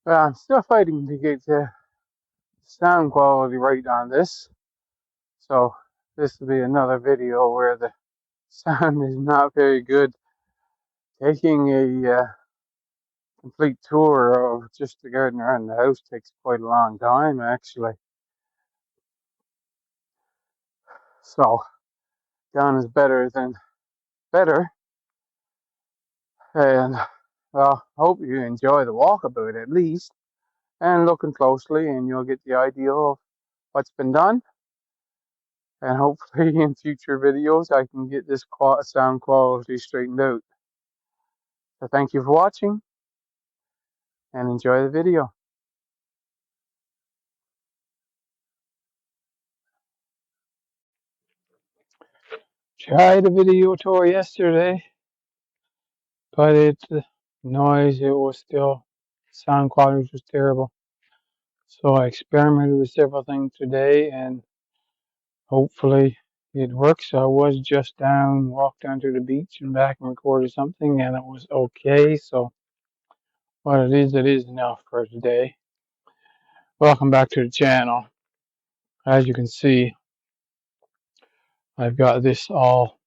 But I'm still fighting to get the sound quality right on this. So this will be another video where the sound is not very good. Taking a complete tour of just the garden around the house takes quite a long time, actually. So done is better than better. And well, hope you enjoy the walkabout at least. And looking closely, and you'll get the idea of what's been done. And hopefully, in future videos, I can get this sound quality straightened out. So, thank you for watching and enjoy the video. Tried a video tour yesterday, but the noise, it was still, sound quality was terrible. So, I experimented with several things today, and hopefully, it works. I was just walked down to the beach and back and recorded something, and it was okay. So, what it is enough for today. Welcome back to the channel. As you can see, I've got this all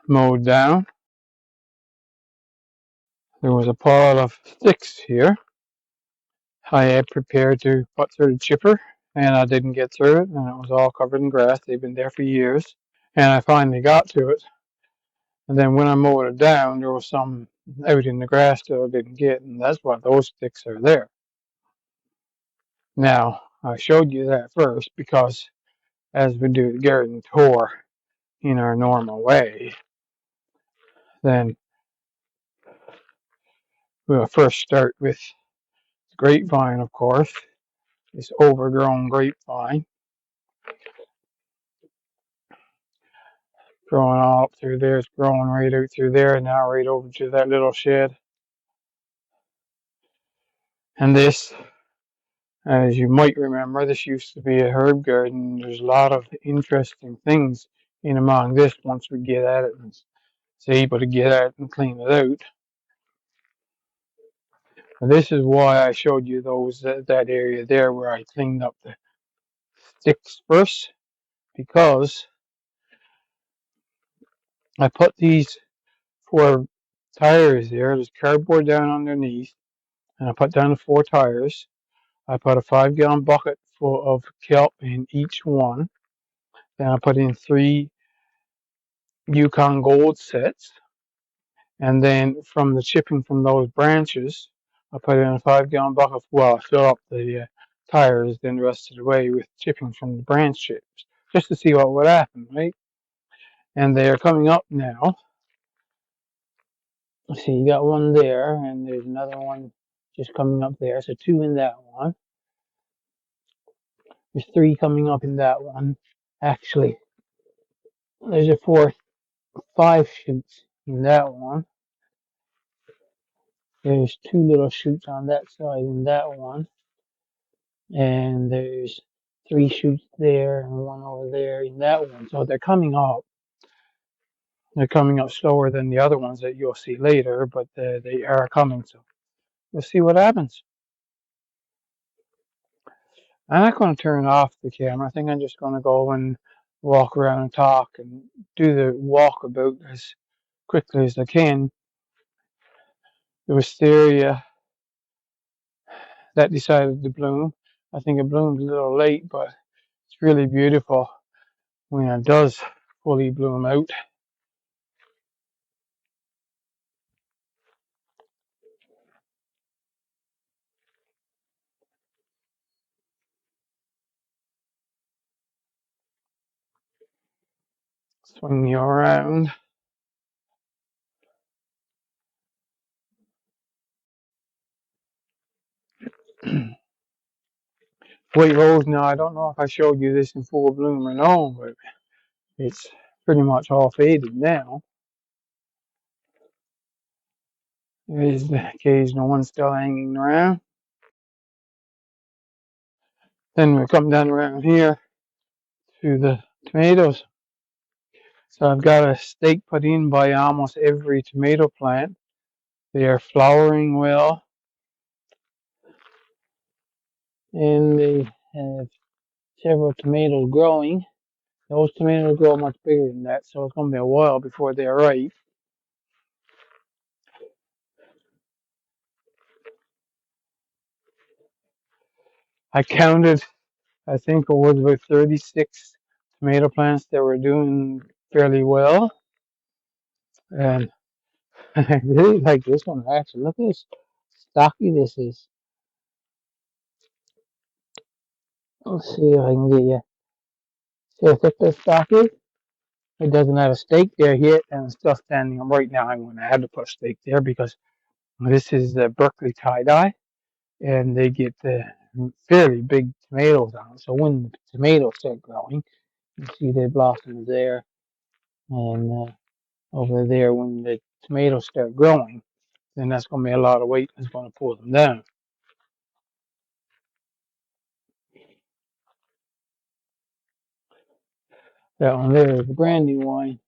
mowed down. There was a pile of sticks here. I had prepared to put through the chipper, and I didn't get through it, and it was all covered in grass. They've been there for years. And I finally got to it. And then when I mowed it down, there was some out in the grass that I didn't get, and that's why those sticks are there. Now, I showed you that first because as we do the garden tour in our normal way, then we'll first start with the grapevine, of course, this overgrown grapevine. Growing all up through there, it's growing right out through there, and now right over to that little shed. And this, as you might remember, this used to be a herb garden. There's a lot of interesting things in among this once we get at it and is able to get at it and clean it out. And this is why I showed you that area there where I cleaned up the sticks first, because I put these 4 tires there. There's cardboard down underneath, and I put down the 4 tires. I put a 5-gallon bucket full of kelp in each one. Then I put in 3 Yukon Gold sets. And then from the chipping from those branches, I put in a 5-gallon bucket. Well, I fill up the tires then the rest of the way with chipping from the branch chips, just to see what would happen, right? And they are coming up now. See, you got one there, and there's another one just coming up there. So 2 in that one. There's 3 coming up in that one. Actually, there's a 5 shoots in that one. There's 2 little shoots on that side in that one. And there's 3 shoots there and 1 over there in that one. So they're coming up. They're coming up slower than the other ones that you'll see later, but they are coming. So we'll see what happens. I'm not going to turn off the camera. I think I'm just going to go and walk around and talk and do the walkabout as quickly as I can. The wisteria that decided to bloom. I think it bloomed a little late, but it's really beautiful when it does fully bloom out. Swing you around. White rose, now I don't know if I showed you this in full bloom or no, but it's pretty much all faded now. There's the occasional one still hanging around. Then we come down around here to the tomatoes. So I've got a stake put in by almost every tomato plant. They are flowering well. and they have several tomatoes growing. Those tomatoes grow much bigger than that, so it's going to be a while before they're ripe. I counted, I think it was about 36 tomato plants that were doing fairly well. And I really like this one actually. Look at how stocky this is. Let's see if I can get you. See how thick this stock is? It doesn't have a stake there yet, and it's still standing up right now. I'm going to have to put a stake there because this is the Berkeley tie-dye, and they get fairly big tomatoes on. So when the tomatoes start growing, you see the blossoms there, and over there when the tomatoes start growing, then that's going to be a lot of weight that's going to pull them down. That one there is the Brandywine,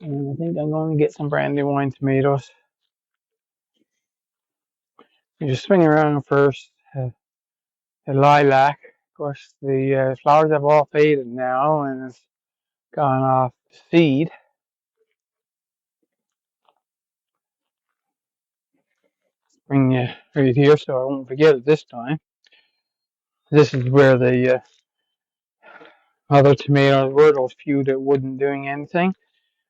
and I think I'm going to get some Brandywine tomatoes. You just swing around first. The lilac, of course, the flowers have all faded now, and it's gone off seed. Bring you right here so I won't forget it this time. This is where the other tomatoes were, those few that wasn't doing anything.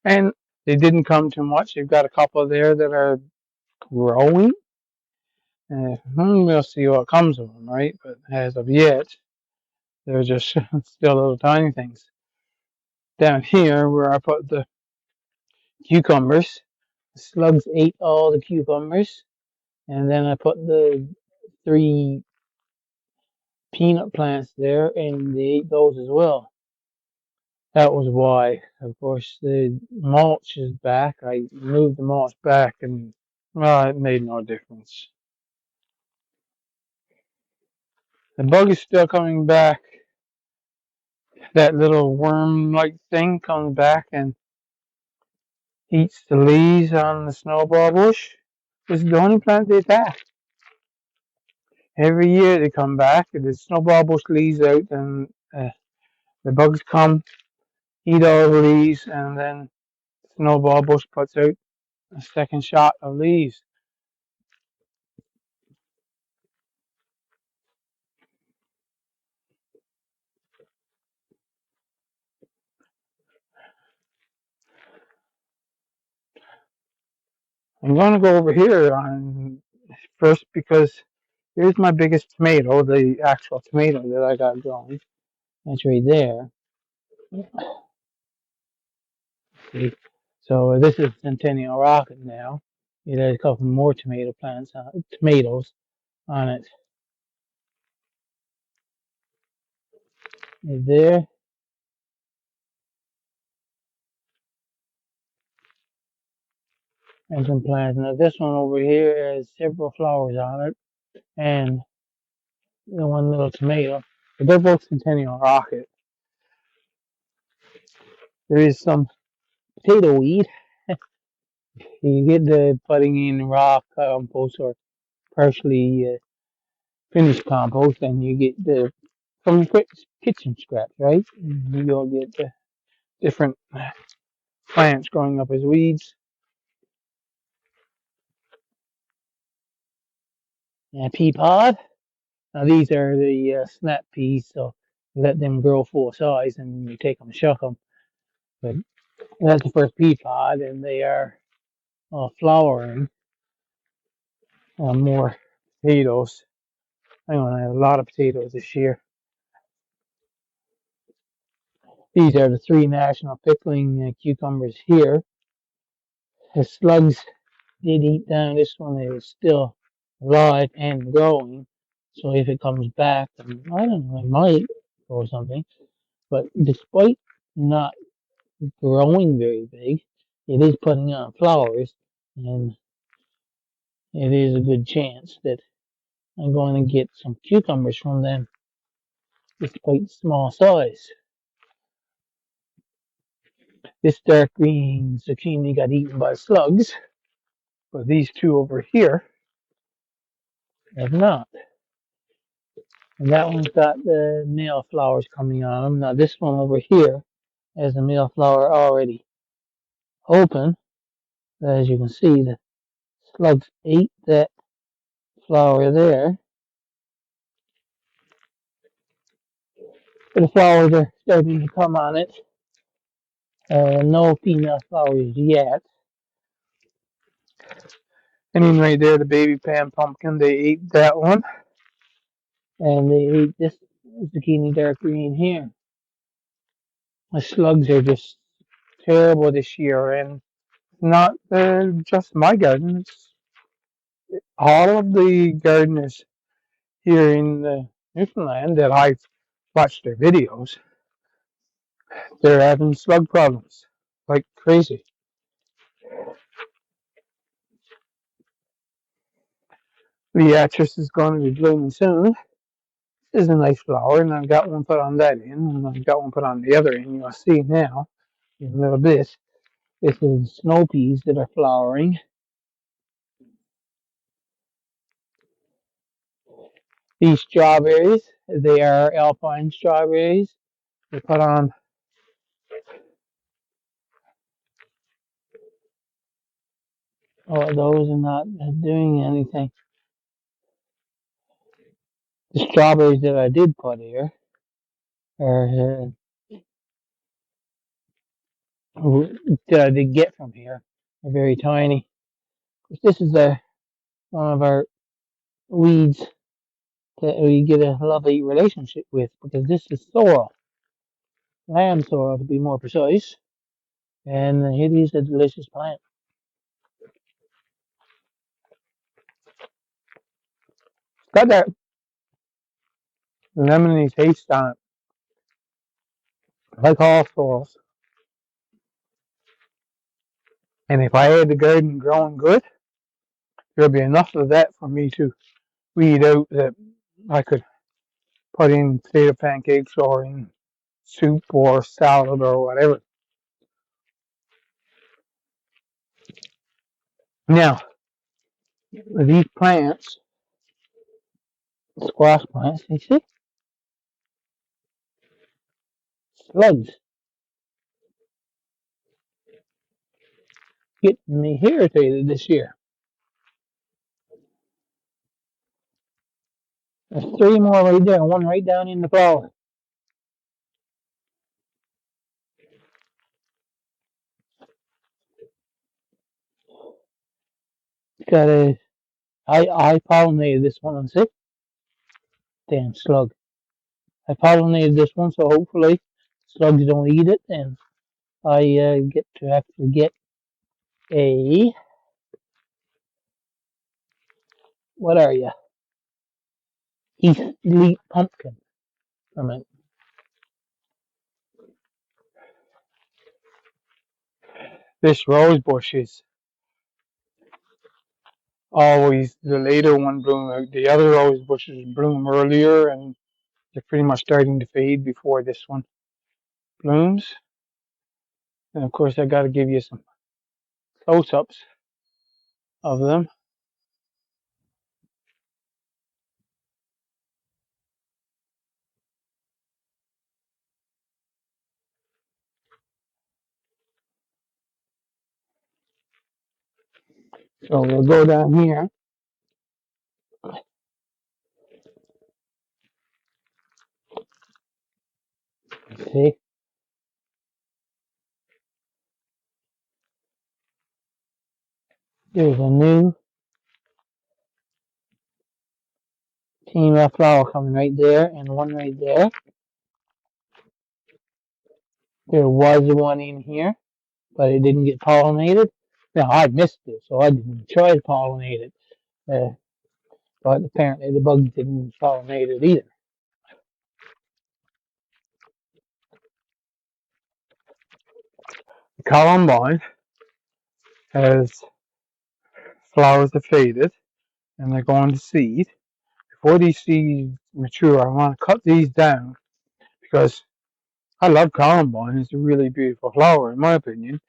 And they didn't come too much. You've got a couple there that are growing. We'll see what comes of them, right? But as of yet, they're just still little tiny things. Down here, where I put the cucumbers, the slugs ate all the cucumbers. And then I put the 3 peanut plants there, and they ate those as well. That was why. Of course, the mulch is back. I moved the mulch back, and well, it made no difference. The bug is still coming back. That little worm-like thing comes back and eats the leaves on the snowball bush. This is the only plant they attack. Every year they come back, and the snowball bush leaves out, and the bugs come, eat all the leaves, and then snowball bush puts out a second shot of leaves. I'm going to go over here on first because here's my biggest tomato, the actual tomato that I got growing. That's right there. See? So this is Centennial Rocket now. It has a couple more tomatoes on it. Right there. And some plants. Now this one over here has several flowers on it, and the one little tomato. But they're both Centennial Rocket. There is some potato weed. You get the putting in raw compost or partially finished compost, and you get the from your kitchen scraps, right? You'll get the different plants growing up as weeds. And pea pod. Now these are the snap peas, so you let them grow full size, and you take them and shuck them. But that's the first pea pod, and they are flowering more potatoes. I'm gonna have a lot of potatoes this year. These are the 3 national pickling cucumbers here. The slugs did eat down this one. It is still alive and growing. So if it comes back, I don't know, it might or something. But despite not growing very big, it is putting on flowers, and it is a good chance that I'm going to get some cucumbers from them, despite small size. This dark green zucchini got eaten by slugs, but these two over here have not. And that one's got the male flowers coming on them. Now this one over here has the male flower already open. As you can see, the slugs ate that flower there. The flowers are starting to come on it. No female flowers yet. And then right there, the baby pan pumpkin, they ate that one. And they ate this zucchini dark green here. The slugs are just terrible this year, and Not just my garden, it's all of the gardeners here in Newfoundland that I've watched their videos. They're having slug problems like crazy. Beatrice is going to be blooming soon. This is a nice flower, and I've got one put on that end, and I've got one put on the other end. You'll see now in a little bit. This is snow peas that are flowering. These strawberries, they are alpine strawberries. They put on those are not doing anything. The strawberries that I did put here are that I did get from here are very tiny. This is one of our weeds that we get a lovely relationship with because this is sorrel, lamb sorrel to be more precise, and it is a delicious plant. It's got that lemony taste on it, like all sorrels. And if I had the garden growing good, there'll be enough of that for me to weed out that I could put in potato pancakes or in soup or salad or whatever. Now, these plants, squash plants, you see, slugs getting me irritated this year. There's three more right there, one right down in the flower. Got I pollinated this one, see? Damn slug. I pollinated this one, so hopefully slugs don't eat it, and I get to actually get a, what are you? Elite pumpkin from it. This rose bush is always the later one bloom. The other rose bushes bloom earlier, and they're pretty much starting to fade before this one blooms. And of course, I got to give you some close-ups of them. So we'll go down here. See, there's a new female flower coming right there, and one right there. There was one in here, but it didn't get pollinated. Now I missed it, so I didn't try to pollinate it. But apparently the bugs didn't pollinate it either. The columbine has flowers that faded, and they're going to seed. Before these seeds mature, I want to cut these down because I love columbine. It's a really beautiful flower, in my opinion.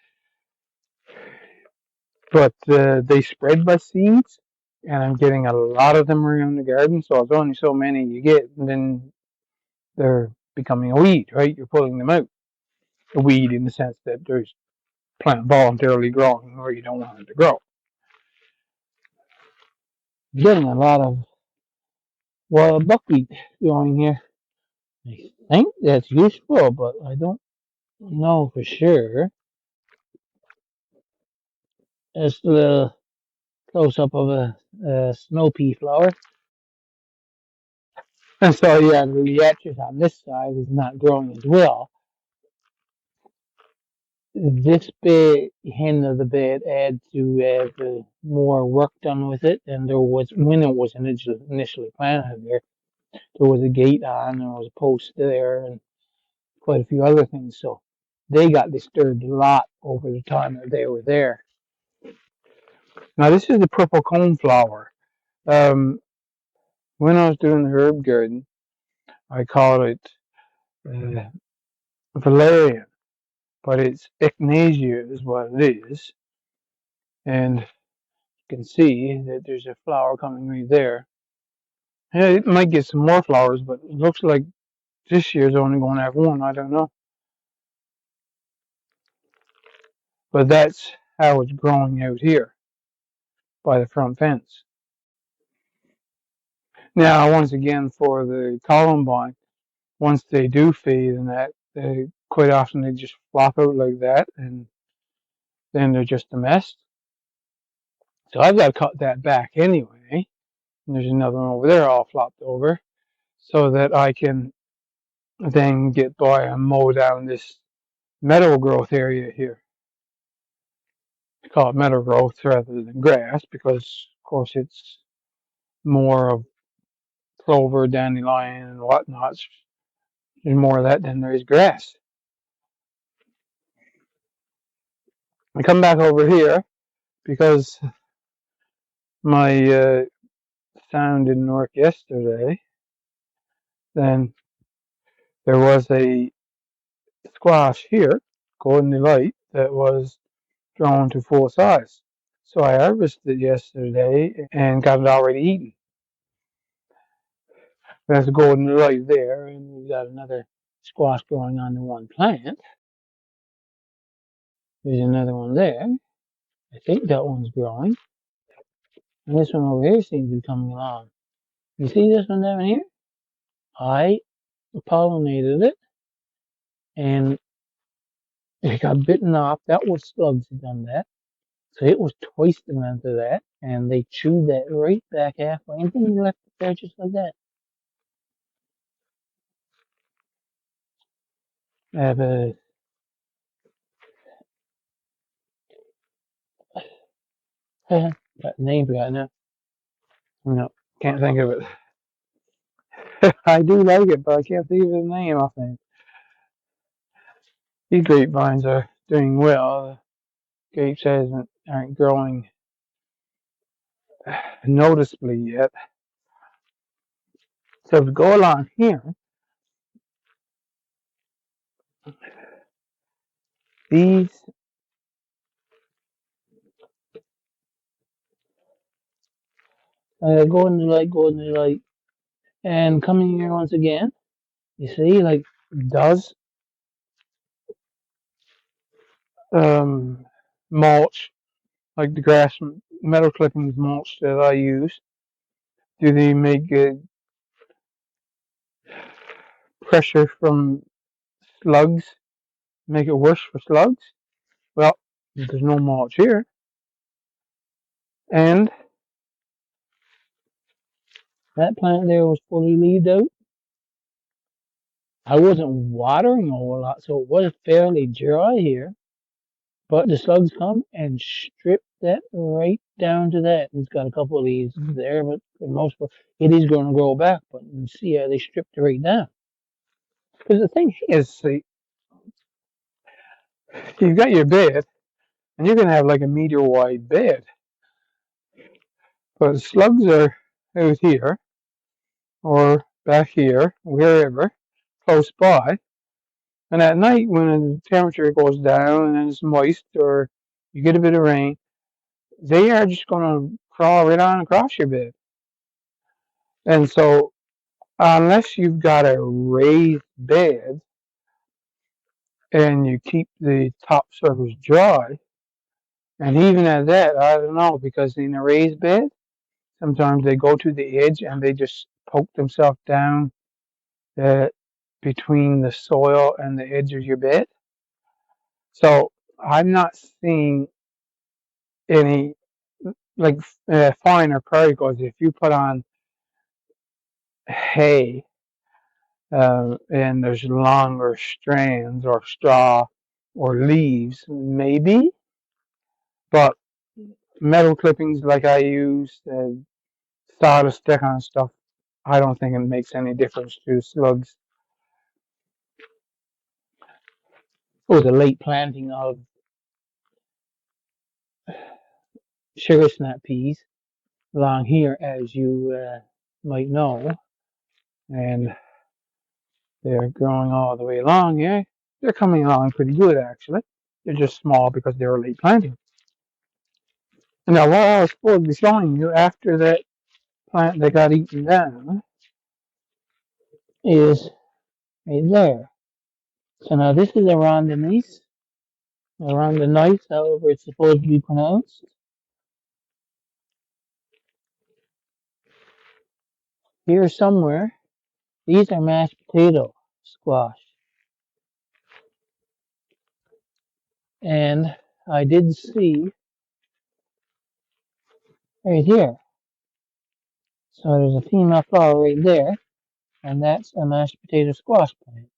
But they spread by seeds, and I'm getting a lot of them around the garden. So it's only so many you get, and then they're becoming a weed, right? You're pulling them out. A weed in the sense that there's plant voluntarily growing where you don't want it to grow. I'm getting a lot of wild buckwheat growing here. I think that's useful, but I don't know for sure. It's a little close up of a snow pea flower. And so, yeah, the liatris on this side is not growing as well. This bed, end of the bed, had to have more work done with it than there was when it was initially planted there. There was a gate on, there was a post there, and quite a few other things. So they got disturbed a lot over the time that they were there. Now, this is the purple coneflower. When I was doing the herb garden, I called it valerian, but it's echinacea is what it is. And you can see that there's a flower coming right there. Yeah, it might get some more flowers, but it looks like this year's only going to have one. I don't know. But that's how it's growing out here by the front fence. Now, once again, for the columbine, once they do fade and that, they quite often they just flop out like that, and then they're just a mess. So I've got to cut that back anyway. And there's another one over there all flopped over, so that I can then get by and mow down this meadow growth area here. I call it meadow growth rather than grass because, of course, it's more of clover, dandelion, and whatnot. There's more of that than there is grass. I come back over here because my sound didn't work yesterday. Then there was a squash here, golden delight, that was grown to full size. So I harvested it yesterday and got it already eaten. There's a golden delight there, and we've got another squash growing on the one plant. There's another one there. I think that one's growing. And this one over here seems to be coming along. You see this one down here? I pollinated it, and it got bitten off. That was slugs had done that. So it was twice the length of that, and they chewed that right back halfway, and then left it there just like that. I have a got the name forgotten now. No, can't think of it. I do like it, but I can't think of the name offhand. These grapevines are doing well. The grapes aren't growing noticeably yet. So if we go along here, these golden delight, and coming here once again. You see, like does mulch, like the grass metal clippings mulch that I use. Do they make good pressure from slugs? Make it worse for slugs? Well, there's no mulch here, and that plant there was fully leaved out. I wasn't watering a whole lot, so it was fairly dry here. But the slugs come and strip that right down to that. It's got a couple of leaves there, but for the most part, it is going to grow back. But you see how they stripped it right down. Because the thing is, see, you've got your bed, and you're going to have like a meter wide bed. But slugs are out here, or back here, wherever, close by. And at night, when the temperature goes down and it's moist, or you get a bit of rain, they are just going to crawl right on across your bed. And so, unless you've got a raised bed and you keep the top surface dry, and even at that, I don't know, because in a raised bed, sometimes they go to the edge and they just poke themselves down uh, between the soil and the edge of your bed. So I'm not seeing any, like, fine or prairie goes. If you put on hay and there's longer strands or straw or leaves, maybe, but metal clippings like I use, sawdust stick on stuff, I don't think it makes any difference to slugs. It was a late planting of sugar snap peas along here, as you might know, and they're growing all the way along. Yeah, they're coming along pretty good actually. They're just small because they were late planting. Now, what I was supposed to be showing you after that plant that got eaten down is right there. So now this is a rondinise, however it's supposed to be pronounced. Here somewhere, these are mashed potato squash. And I did see right here. So there's a female flower right there, and that's a mashed potato squash plant.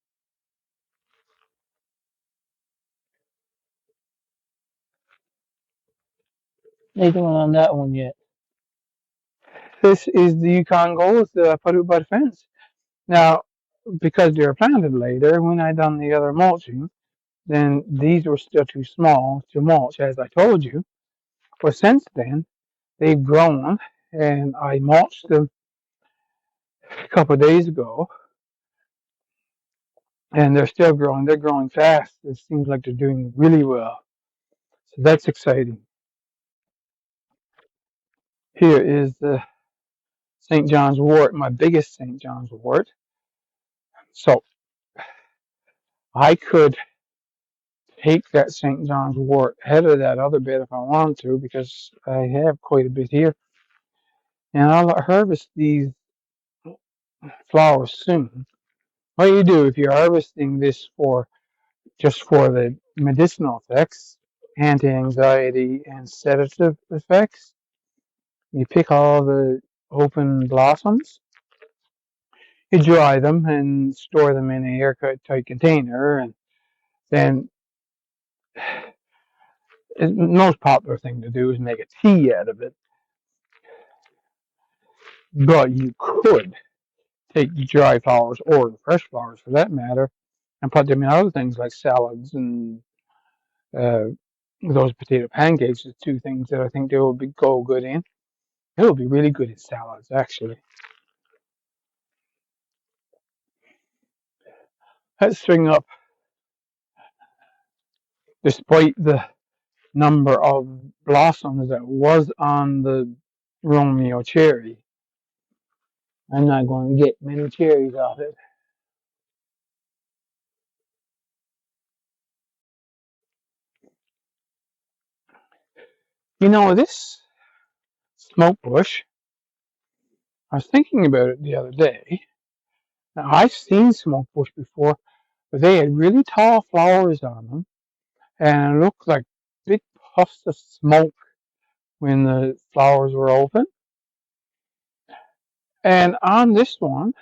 Nothing on that one yet. This is the Yukon Golds that I put out by the fence. Now, because they were planted later, when I done the other mulching, then these were still too small to mulch, as I told you. But since then, they've grown, and I mulched them a couple of days ago, and they're still growing. They're growing fast. It seems like they're doing really well. So that's exciting. Here is the St. John's wort, my biggest St. John's wort. So I could take that St. John's wort head of that other bed if I wanted to, because I have quite a bit here. And I'll harvest these flowers soon. What you do if you're harvesting this for just for the medicinal effects, anti-anxiety and sedative effects, you pick all the open blossoms, you dry them and store them in a airtight container, and then the most popular thing to do is make a tea out of it. But you could take the dry flowers or the fresh flowers for that matter and put them in other things like salads and uh, those potato pancakes are two things that I think they will go good in. It will be really good in salads, actually. Let's string up, despite the number of blossoms that was on the Romeo cherry, I'm not going to get many cherries off it. You know, this smoke bush, I was thinking about it the other day. Now, I've seen smoke bush before, but they had really tall flowers on them, and it looked like big puffs of smoke when the flowers were open. And on this one,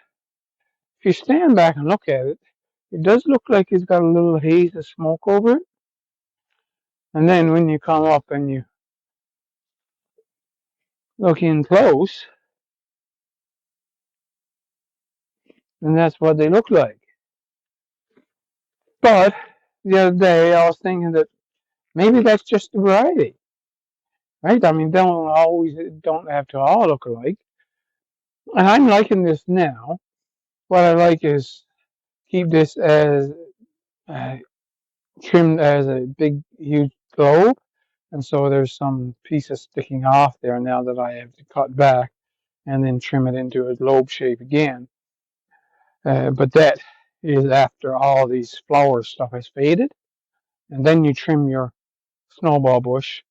if you stand back and look at it, it does look like it's got a little haze of smoke over it. And then when you come up and you look in close, then that's what they look like. But the other day I was thinking that maybe that's just the variety, right? I mean, don't have to all look alike. And I'm liking this now. What I like is keep this as uh, trimmed as a big, huge globe, and so there's some pieces sticking off there now that I have to cut back and then trim it into a globe shape again. But that is after all these flower stuff is faded, and then you trim your snowball bush.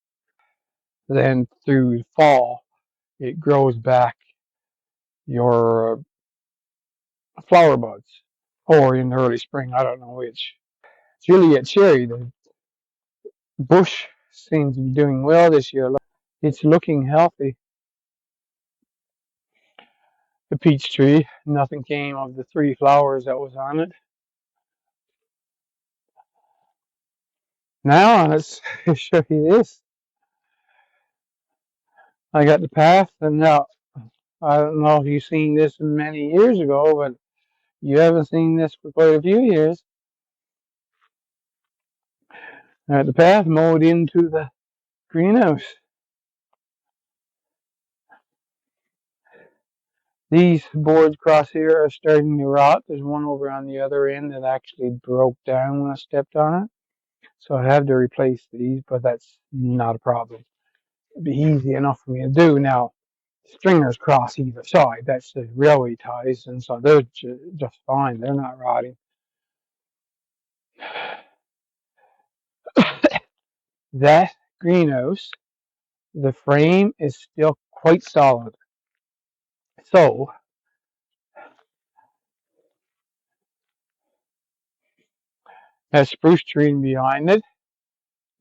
Then through fall, it grows back your flower buds, or in the early spring, I don't know which. Juliet cherry, the bush seems to be doing well this year. It's looking healthy. The peach tree, nothing came of the 3 flowers that was on it. Now let's show you this. I got the path, and now I don't know if you've seen this many years ago, but you haven't seen this for quite a few years. I got the path mowed into the greenhouse. These boards across here are starting to rot. There's one over on the other end that actually broke down when I stepped on it. So I have to replace these, but that's not a problem. It'd be easy enough for me to do. Now, stringers cross either side. That's the railway ties, and so they're just fine. They're not rotting. That greenhouse, the frame is still quite solid. So, that spruce tree behind it,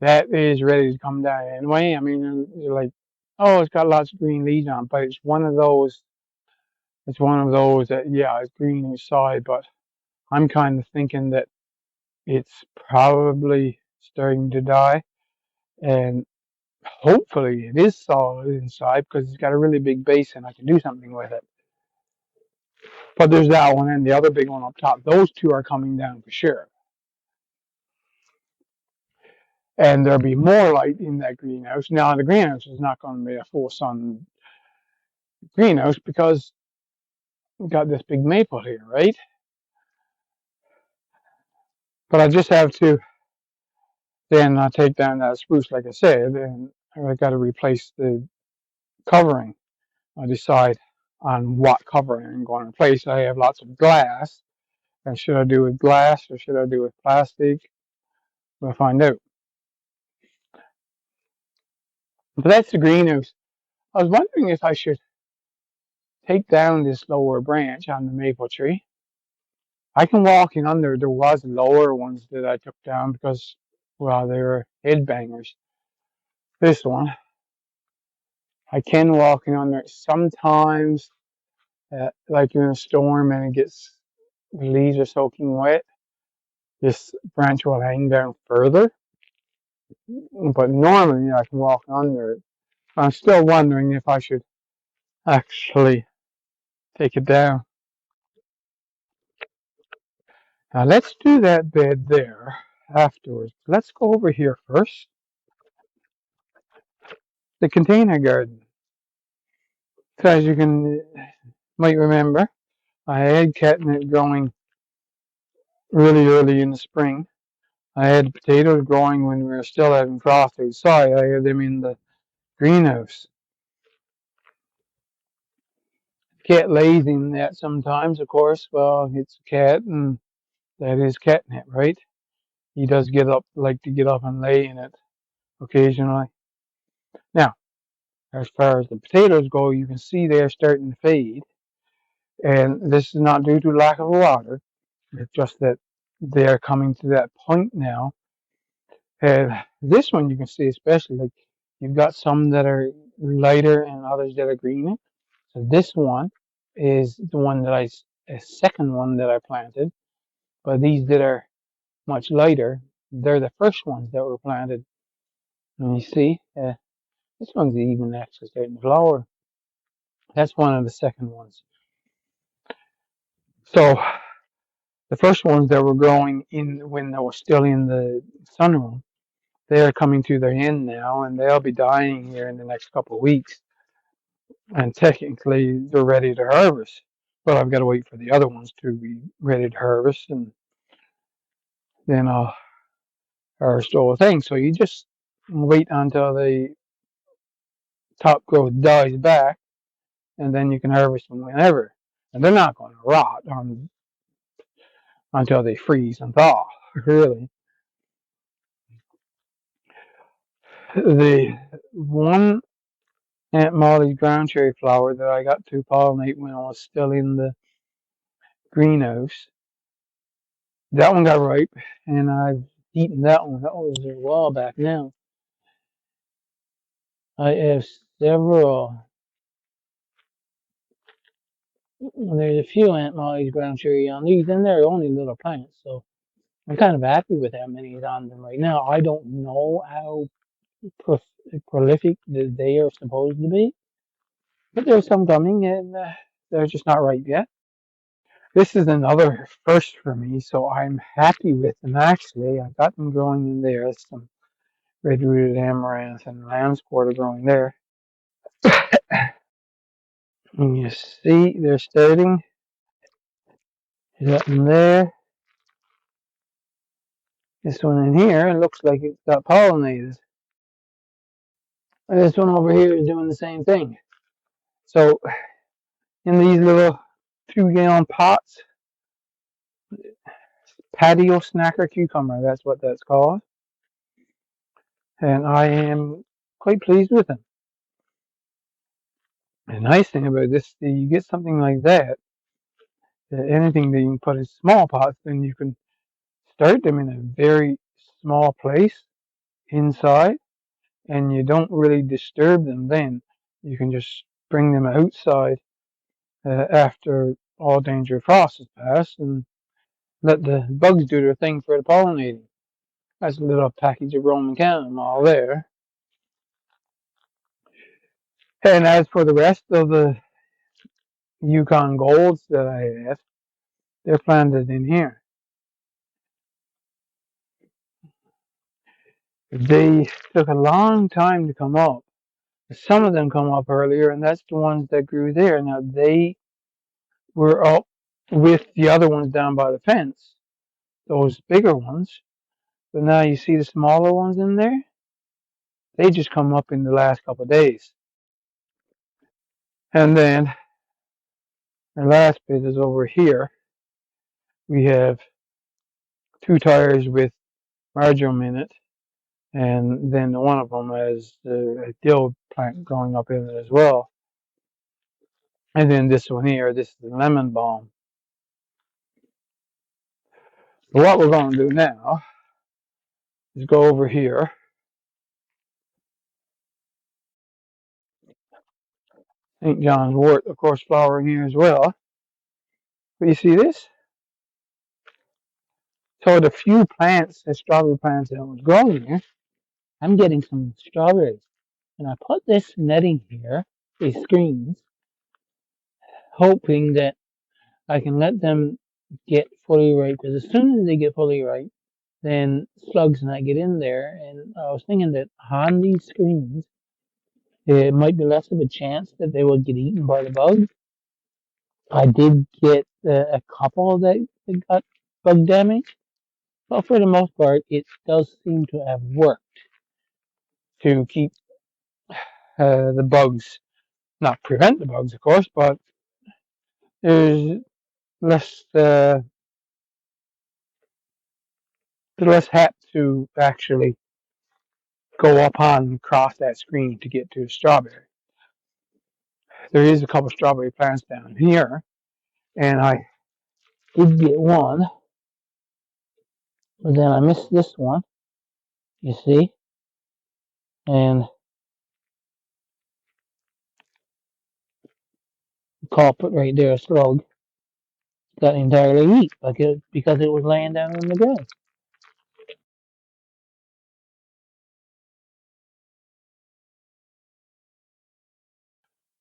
that is ready to come down anyway. I mean, you're like, oh, it's got lots of green leaves on, but it's one of those. It's one of those that, yeah, it's green inside, but I'm kind of thinking that it's probably starting to die, and hopefully it is solid inside because it's got a really big base and I can do something with it. But there's that one and the other big one up top. Those two are coming down for sure. And there'll be more light in that greenhouse. Now, the greenhouse is not going to be a full sun greenhouse because we've got this big maple here, right? But I just have to then take down that spruce, like I said, and I got to replace the covering. I decide on what covering I'm going to replace. I have lots of glass. And should I do with glass or should I do with plastic? We'll find out. But that's the greenhouse. I was wondering if I should take down this lower branch on the maple tree. I can walk in under. There was lower ones that I took down because, well, they were headbangers. This one, I can walk in under it sometimes, like in a storm and the leaves are soaking wet. This branch will hang down further, but normally I can walk under it. I'm still wondering if I should actually take it down. Now let's do that bed there afterwards. Let's go over here first. The container garden. So as you might remember, I had catnip growing really early in the spring. I had potatoes growing when we were still having frost outside. I had them in the greenhouse. Cat lays in that sometimes, of course. Well, it's a cat, and that is catnip, right? He does like to get up and lay in it occasionally. Now, as far as the potatoes go, you can see they're starting to fade. And this is not due to lack of water. It's just that they're coming to that point now. And this one you can see especially, like you've got some that are lighter and others that are greener. So this one is the one a second one that I planted. But these that are much lighter, they're the first ones that were planted. And you see, this one's even actually starting to flower. That's one of the second ones. So the first ones that were growing in when they were still in the sunroom, they are coming to their end now, and they'll be dying here in the next couple of weeks. And technically, they're ready to harvest. But I've got to wait for the other ones to be ready to harvest, and then I'll harvest all the things. So you just and wait until the top growth dies back, and then you can harvest them whenever. And they're not going to rot until they freeze and thaw, really. The one Aunt Molly's ground cherry flower that I got to pollinate when I was still in the greenhouse, that one got ripe, and I've eaten that one. That was a while back now. I have several. There's a few Aunt Molly's ground cherry on these, and they're only little plants, so I'm kind of happy with how many is on them right now. I don't know how prolific they are supposed to be, but there's some coming, and they're just not ripe yet. This is another first for me, so I'm happy with them. Actually, I got them growing in there. Some red-rooted amaranth and lamb's quarter growing there. And you see, they're starting. Got them there. This one in here, it looks like it's got pollinated. And this one over here is doing the same thing. So, in these little 2-gallon pots, patio snacker cucumber, that's what that's called. And I am quite pleased with them. The nice thing about this, you get something like that, anything that you can put in small pots, then you can start them in a very small place inside, and you don't really disturb them then. You can just bring them outside after all danger of frost is past and let the bugs do their thing for the pollinating. That's a little package of Roman chamomile there. And as for the rest of the Yukon Golds that I have, they're planted in here. They took a long time to come up. Some of them come up earlier, and that's the ones that grew there. Now, they were up with the other ones down by the fence, those bigger ones. But now you see the smaller ones in there? They just come up in the last couple of days. And then the last bit is over here. We have 2 tires with marjoram in it, and then one of them has a dill plant growing up in it as well. And then this one here, this is the lemon balm. So what we're going to do now is go over here. St. John's wort, of course, flowering here as well. But you see this? So the few plants, the strawberry plants that was growing here, I'm getting some strawberries. And I put this netting here, these screens, hoping that I can let them get fully ripe. Because as soon as they get fully ripe, then slugs might get in there. And I was thinking that on these screens, it might be less of a chance that they will get eaten by the bugs. I did get a couple that got bug damage, but for the most part, it does seem to have worked to keep the bugs, not prevent the bugs, of course, but there's less less hat to actually go up on and cross that screen to get to a strawberry. There is a couple strawberry plants down here, and I did get one, but then I missed this one, you see, and the culprit right there, a slug, got entirely eat because it was laying down on the ground.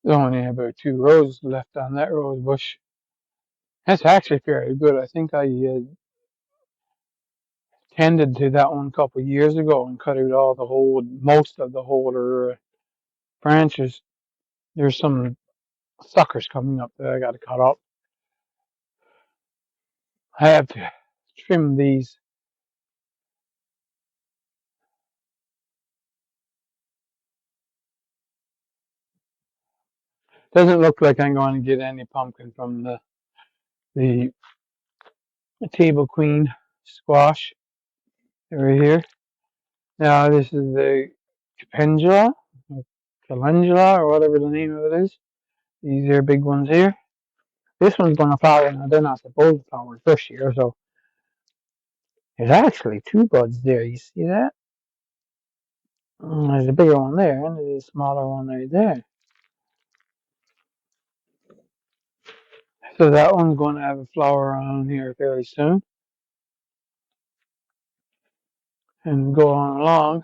There's only about 2 roses left on that rose bush. That's actually fairly good. I think I tended to that one a couple of years ago and cut out all the most of the older branches. There's some suckers coming up that I got to cut up. I have to trim these Doesn't look like I'm going to get any pumpkin from the table queen squash over here. Now this is the calendula, calendula, or whatever the name of it is. These are big ones here. This one's going to flower. Now they're not supposed to flower this year, so there's actually two buds there. You see that? There's a bigger one there, and there's a smaller one right there. So that one's going to have a flower on here fairly soon. And go on along.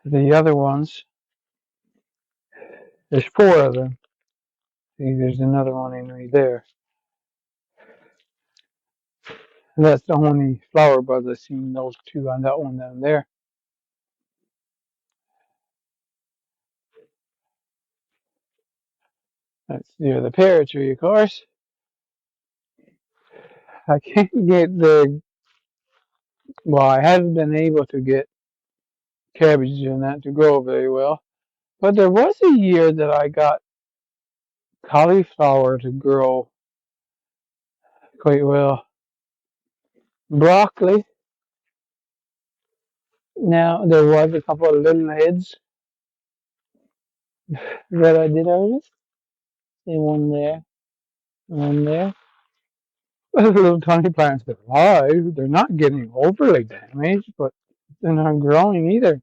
The other ones, there's four of them. See, there's another one in right there. And that's the only flower buds I've seen, those two on that one down there. That's near the pear tree, of course. I can't get well, I haven't been able to get cabbage and that to grow very well. But there was a year that I got cauliflower to grow quite well. Broccoli. Now, there was a couple of little heads that I did earlier. See one there, one there. Those little tiny plants are alive. They're not getting overly damaged, but they're not growing either.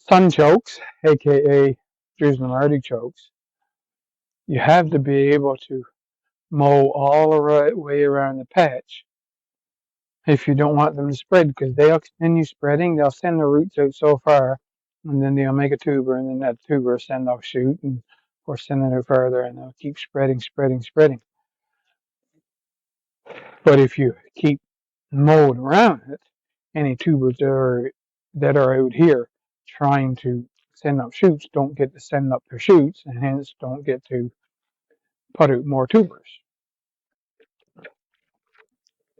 Sunchokes, aka Jerusalem artichokes, you have to be able to mow all the right way around the patch if you don't want them to spread, because they'll continue spreading. They'll send the roots out so far, and then they'll make a tuber, and then that tuber will send off shoot, and or send it out further, and they'll keep spreading, spreading, spreading. But if you keep mowing around it, any tubers that are out here trying to send up shoots don't get to send up their shoots, and hence don't get to put out more tubers.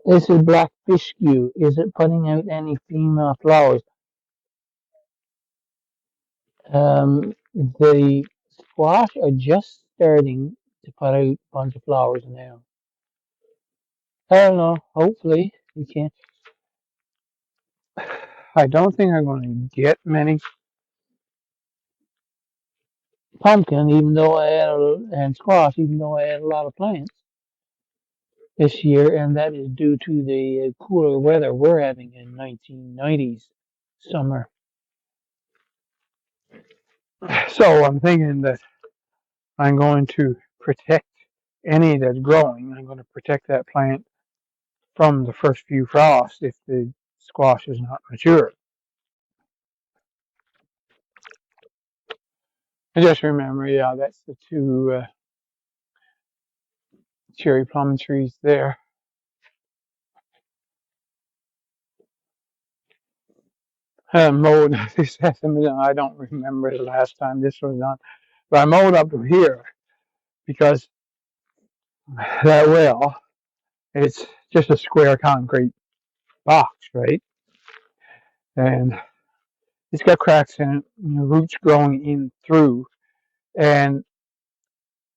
This is black biscuit. Is it putting out any female flowers? The squash are just starting to put out a bunch of flowers now. I don't know. Hopefully, we can. I don't think I'm going to get many. Pumpkin, even though and squash, even though I had a lot of plants this year, and that is due to the cooler weather we're having in 1990s summer. So I'm thinking that I'm going to protect any that's growing. I'm going to protect that plant from the first few frosts if the squash is not mature. I just remember, yeah, that's the two cherry plum trees there. Mowed this sesame. I don't remember the last time this was done, but I mowed up to here because that well, it's just a square concrete box, right? And it's got cracks in it, and the roots growing in through, and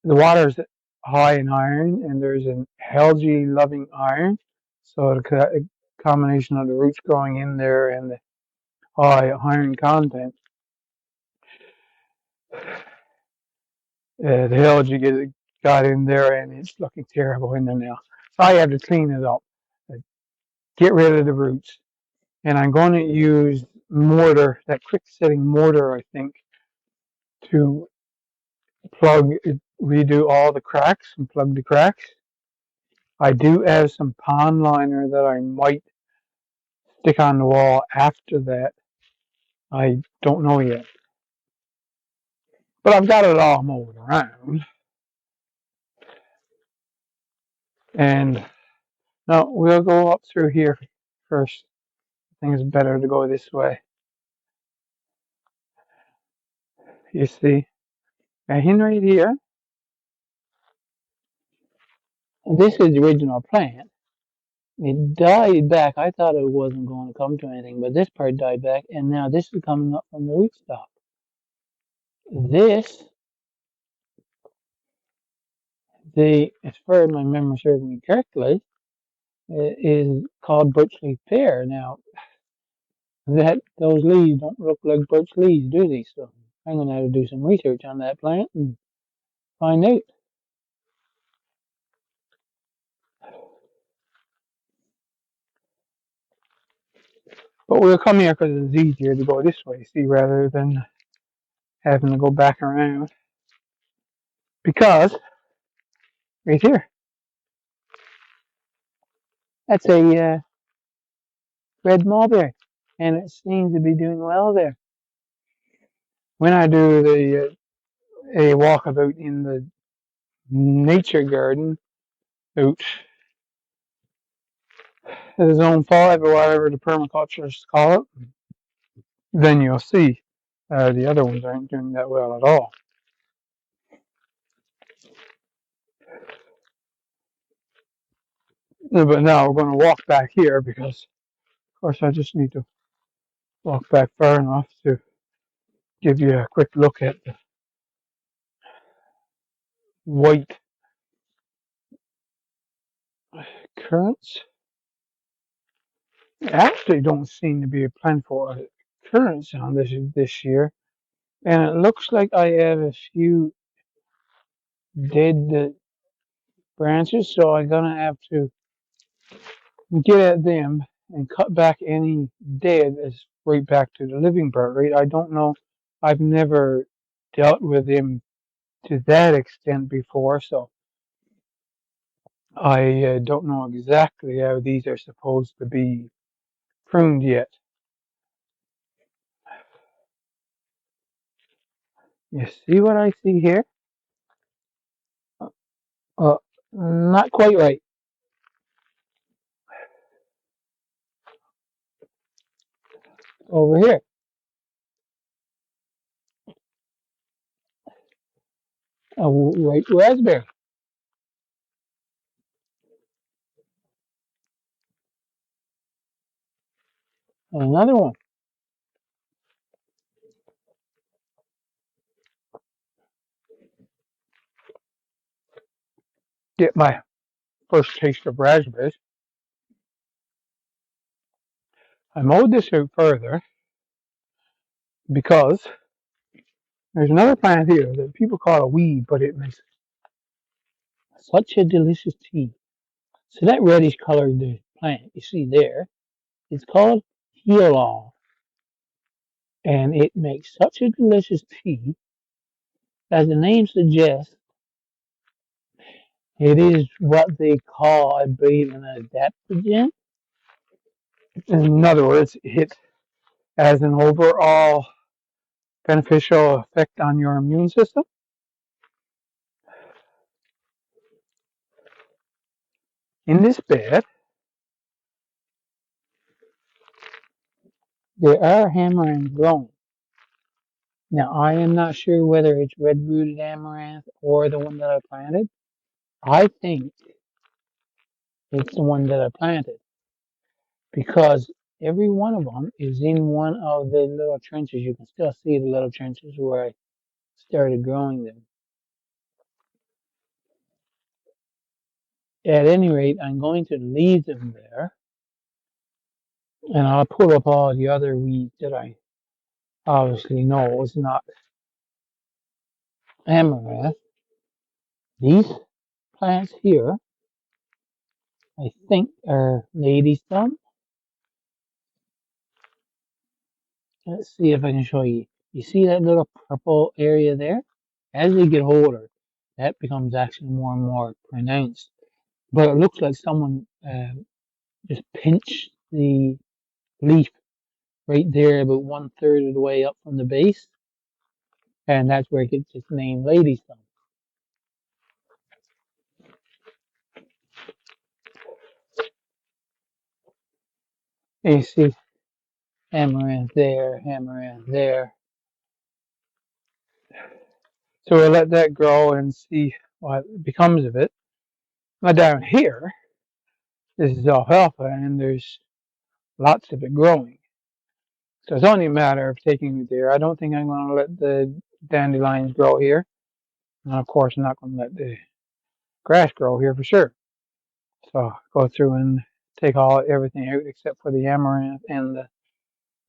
the water's high in iron, and there's an algae loving iron, so the combination of the roots growing in there and the high iron content, the algae got in there, and it's looking terrible in there now. So I have to clean it up, get rid of the roots, and I'm going to use mortar, that quick setting mortar, I think, to redo all the cracks and plug the cracks. I do have some pond liner that I might stick on the wall after that. I don't know yet. But I've got it all mowed around. And now we'll go up through here first. I think it's better to go this way. You see, and right here, This is the original plant. It died back. I thought it wasn't going to come to anything, but this part died back, and now this is coming up from the rootstock. This, as far as my memory serves me correctly, is called birch leaf pear. Now, those leaves don't look like birch leaves, do they? So I'm going to have to do some research on that plant and find out. But we'll come here because it's easier to go this way, see, rather than having to go back around. Because, right here, that's a red mulberry, and it seems to be doing well there. When I do a walkabout in the nature garden out at Zone 5 or whatever the permaculturists call it, then you'll see the other ones aren't doing that well at all. But now we're going to walk back here because, of course, I just need to walk back far enough to give you a quick look at the white currants. Actually, don't seem to be a plentiful currants on this year, and it looks like I have a few dead branches, so I'm gonna have to get at them and cut back any dead as right back to the living part. Right? I don't know. I've never dealt with them to that extent before, so I don't know exactly how these are supposed to be pruned yet. You see what I see here? Uh, Not quite right. Over here, a white raspberry. Another one. Get my first taste of raspberries. I mowed this out further because there's another plant here that people call a weed, but it makes such a delicious tea. So that reddish colored plant you see there, it's called heolol, and it makes such a delicious tea. As the name suggests, it is what they call, I believe, an adaptogen. In other words, it has an overall beneficial effect on your immune system. In this bed, there are amaranth growing. Now, I am not sure whether it's red-rooted amaranth or the one that I planted. I think it's the one that I planted because every one of them is in one of the little trenches. You can still see the little trenches where I started growing them. At any rate, I'm going to leave them there, and I'll pull up all the other weeds that I obviously know is not amaranth. These plants here, I think, are lady's thumb. Let's see if I can show you. You see that little purple area there? As they get older, that becomes actually more and more pronounced. But it looks like someone just pinched the leaf right there about 1/3 of the way up from the base. And that's where it gets its name, lady's thumb. And you see amaranth there, amaranth there. So we'll let that grow and see what becomes of it. Now down here, This is alfalfa, and there's lots of it growing. So it's only a matter of taking it there. I don't think I'm going to let the dandelions grow here. And of course, I'm not going to let the grass grow here for sure. So go through and take everything out except for the amaranth and the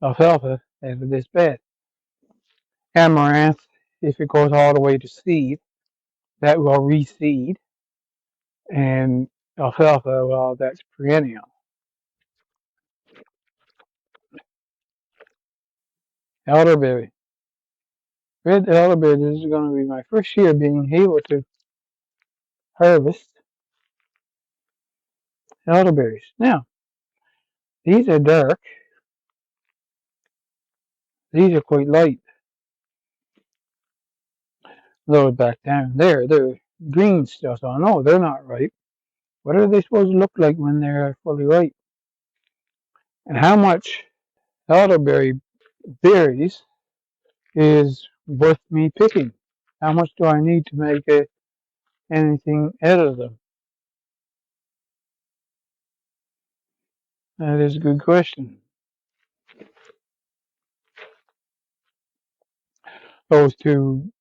alfalfa out of this bed. Amaranth, if it goes all the way to seed, that will reseed. And alfalfa, well, that's perennial. Elderberry. Red elderberry, this is going to be my first year being able to harvest elderberries. Now, these are dark. These are quite light. Those back down there, they're green still, so I know they're not ripe. What are they supposed to look like when they're fully ripe? And how much elderberry berries is worth me picking? How much do I need to make anything out of them? That is a good question. Those two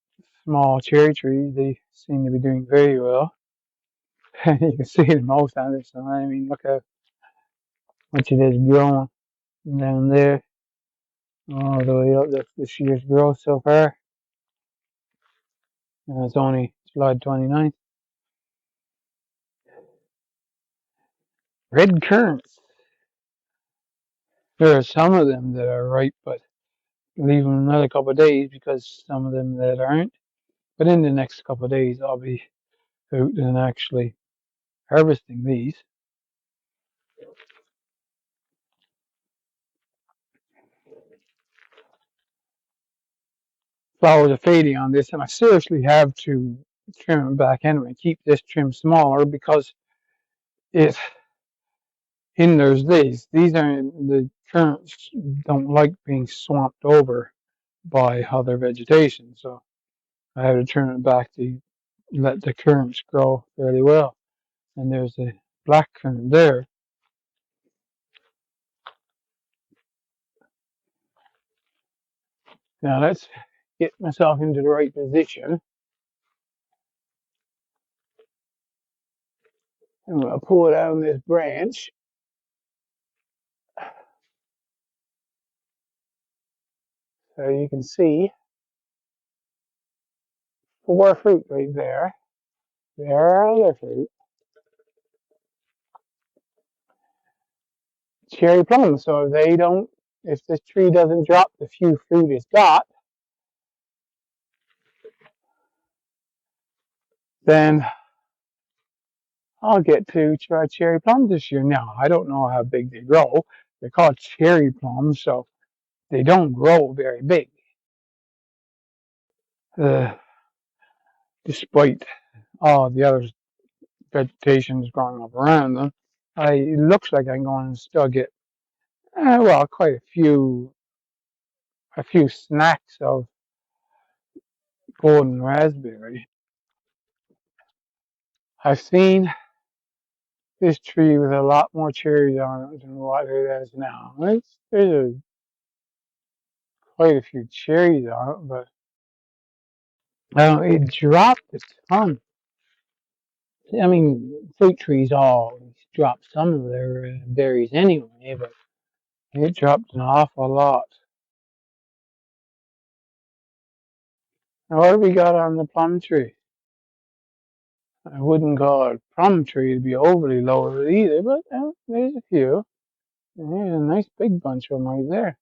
small cherry trees, they seem to be doing very well. You can see the most on this one. I mean, look how much it is growing down there. All the way up. That's this year's growth so far. And it's only July 29th. Red currants. There are some of them that are ripe, but leave them another couple of days because some of them that aren't. But in the next couple of days, I'll be out and actually harvesting these. Flowers are fading on this, and I seriously have to trim it back anyway. Keep this trim smaller because it hinders these. These are the currants don't like being swamped over by other vegetation, so I have to trim it back to let the currants grow fairly well. And there's a black currant there. Now let's get myself into the right position. I'm going to pull down this branch. So you can see 4 fruit right there. There are other fruit. Cherry plums. So if this tree doesn't drop the few fruit it's got, then I'll get to try cherry plums this year. Now, I don't know how big they grow. They're called cherry plums, so they don't grow very big. Despite all the other vegetation growing up around them, it looks like I'm going to still get, quite a few snacks of golden raspberry. I've seen this tree with a lot more cherries on it than what it has now. There's quite a few cherries on it, but it dropped a ton. I mean, fruit trees all drop some of their berries anyway, but it dropped an awful lot. Now, what have we got on the plum tree? I wouldn't call a plum tree to be overly low either, but there's a few. And there's a nice big bunch of them right there.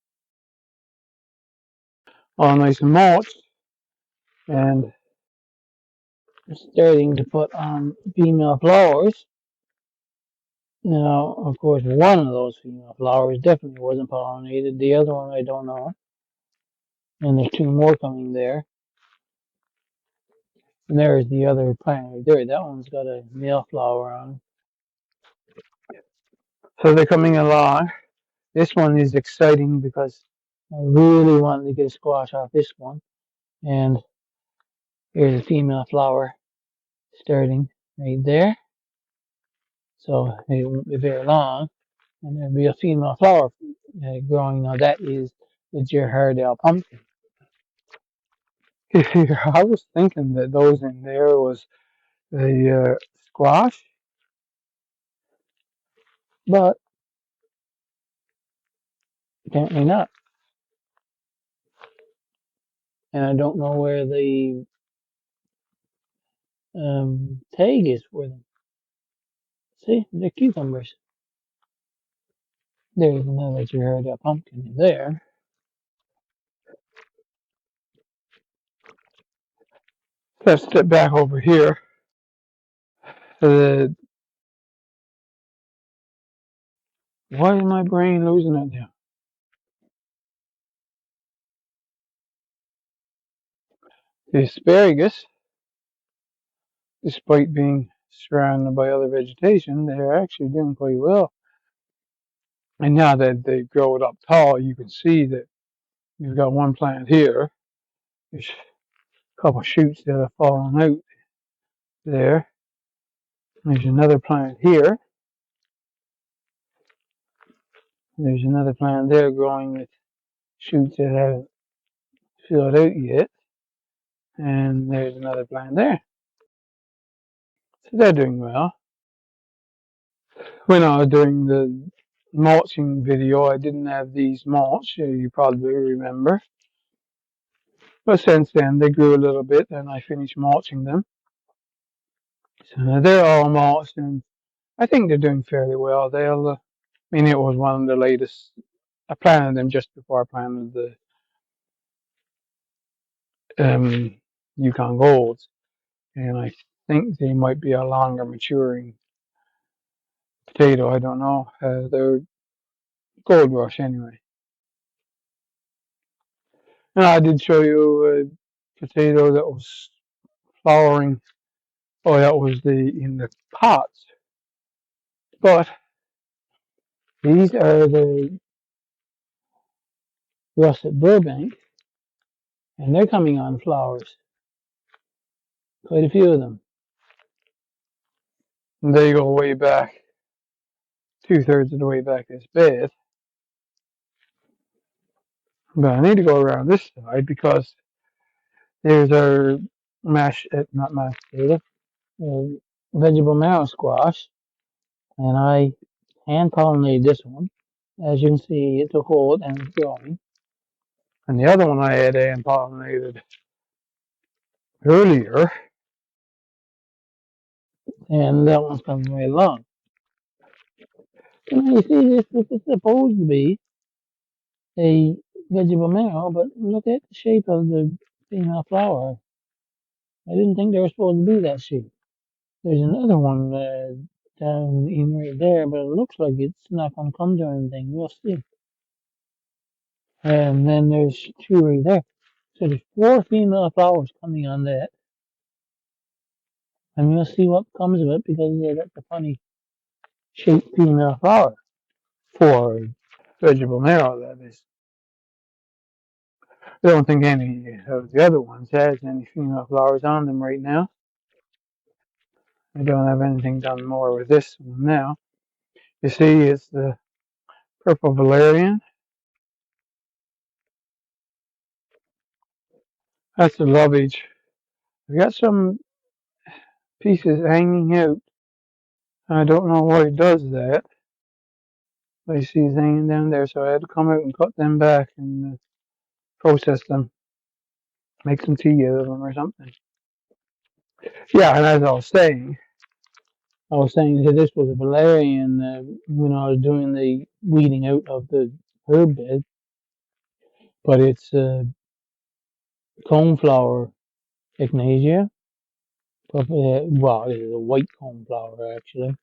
All nice and mulched. And starting to put on female flowers. Now, of course, one of those female flowers definitely wasn't pollinated. The other one, I don't know. And there's 2 more coming there. And there's the other plant right there. That one's got a male flower on. So they're coming along. This one is exciting because I really wanted to get a squash off this one. And here's a female flower starting right there. So it won't be very long, and there'll be a female flower growing. Now that is the Gerhardia pumpkin. I was thinking that those in there was the squash, But apparently not. And I don't know where the tag is for them. See, they're cucumbers. There's another Gerardia pumpkin there. let's step back over here. The Why is my brain losing it now? The asparagus, despite being surrounded by other vegetation, they're actually doing quite well. And now that they grow it up tall, you can see that you've got one plant here. There's a couple shoots that have fallen out there. There's another plant here. There's another plant there growing with shoots that haven't filled out yet. And there's another plant there. So they're doing well. When I was doing the mulching video, I didn't have these mulch, you probably remember. But since then, they grew a little bit and I finished mulching them. So they're all mulched and I think they're doing fairly well. It was one of the latest. I planted them just before I planted the Yukon Golds. And I think they might be a longer maturing potato. I don't know. They're Gold Rush anyway. And I did show you a potato that was flowering. Oh, that was in the pots. But these are the russet Burbank, and they're coming on flowers. Quite a few of them. And they go way back, 2/3 of the way back this bed. But I need to go around this side because there's our not mashed potato, vegetable marrow squash, and I hand pollinated this one. As you can see, it took hold and it's growing. And the other one I had hand pollinated earlier, and that one's coming right along. And you see, this is supposed to be a vegetable marrow, but look at the shape of the female flower. I didn't think they were supposed to be that shape. There's another one down in right there, but it looks like it's not going to come to anything. We'll see. And then there's two right there. So there's 4 female flowers coming on that. And we'll see what comes of it because that's a funny shaped female flower for vegetable marrow, that is. I don't think any of the other ones has any female flowers on them right now. I don't have anything done more with this one now. You see, it's the purple valerian. That's the lovage. I've got some pieces hanging out. I don't know why it does that. But you see it's hanging down there, so I had to come out and cut them back and process them. Make some tea out of them or something. Yeah, and as I was saying that this was a valerian when I was doing the weeding out of the herb bed, but it's coneflower echinacea. Well, it is a white coneflower actually.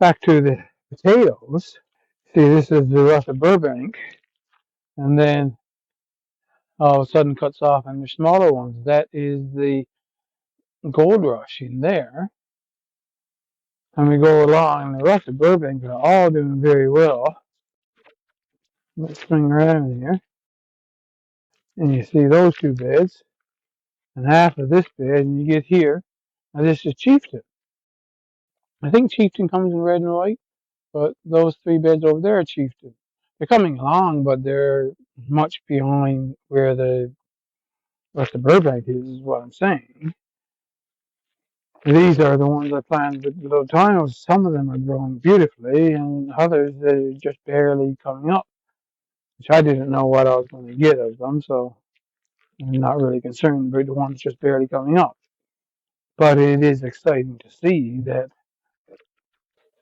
Back to the potatoes. See, this is the russet Burbank, and then all of a sudden cuts off, and the smaller ones. That is the Gold Rush in there. And we go along, and the russet Burbank are all doing very well. Let's swing around here. And you see those two beds, and half of this bed, and you get here. Now this is chieftain. I think Chieftain comes in red and white, but those three beds over there are Chieftain. They're coming along, but they're much behind where the Burbank is what I'm saying. These are the ones I planted with the Lotinos. Some of them are growing beautifully, and others they're just barely coming up, which I didn't know what I was going to get of them, so I'm not really concerned about the ones just barely coming up. But it is exciting to see that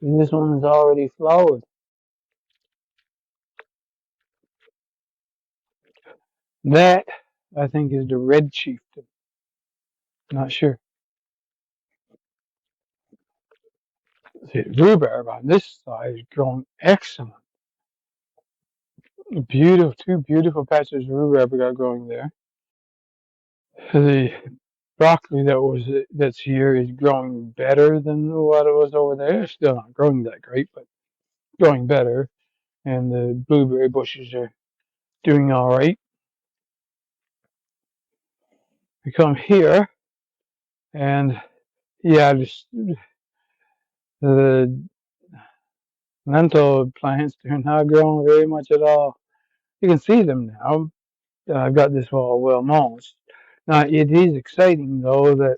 this one is already flowered. That, I think, is the red chieftain. Not sure. See, rhubarb on this side is growing excellent. Beautiful, two beautiful patches of rhubarb we got growing there. The broccoli that's here is growing better than what it was over there. It's still not growing that great, but growing better. And the blueberry bushes are doing all right. We come here, and yeah, just the lentil plants are not growing very much at all. You can see them now. I've got this all well mulched. Now it is exciting though that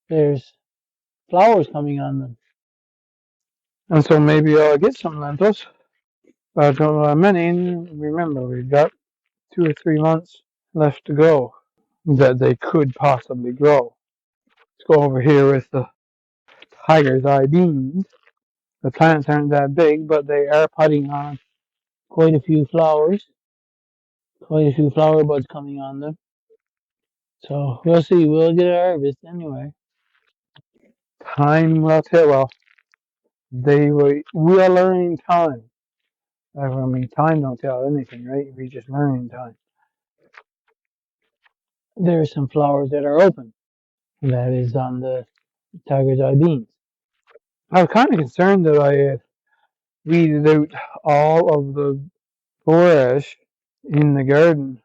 There's flowers coming on them. and so maybe I'll get some lentils. But I don't know how many. Remember, we've got 2 or 3 months left to go that they could possibly grow. Let's go over here with the tiger's eye beans. The plants aren't that big, but they are putting on Quite a few flowers. Quite a few flower buds coming on them. So we'll see. We'll get a harvest anyway. time will tell. Well, we are learning time. I mean, time don't tell anything, right? We just learning time. There are some flowers that are open. That is on the tiger's eye beans. I was kind of concerned that I had weeded out all of the borage in the garden,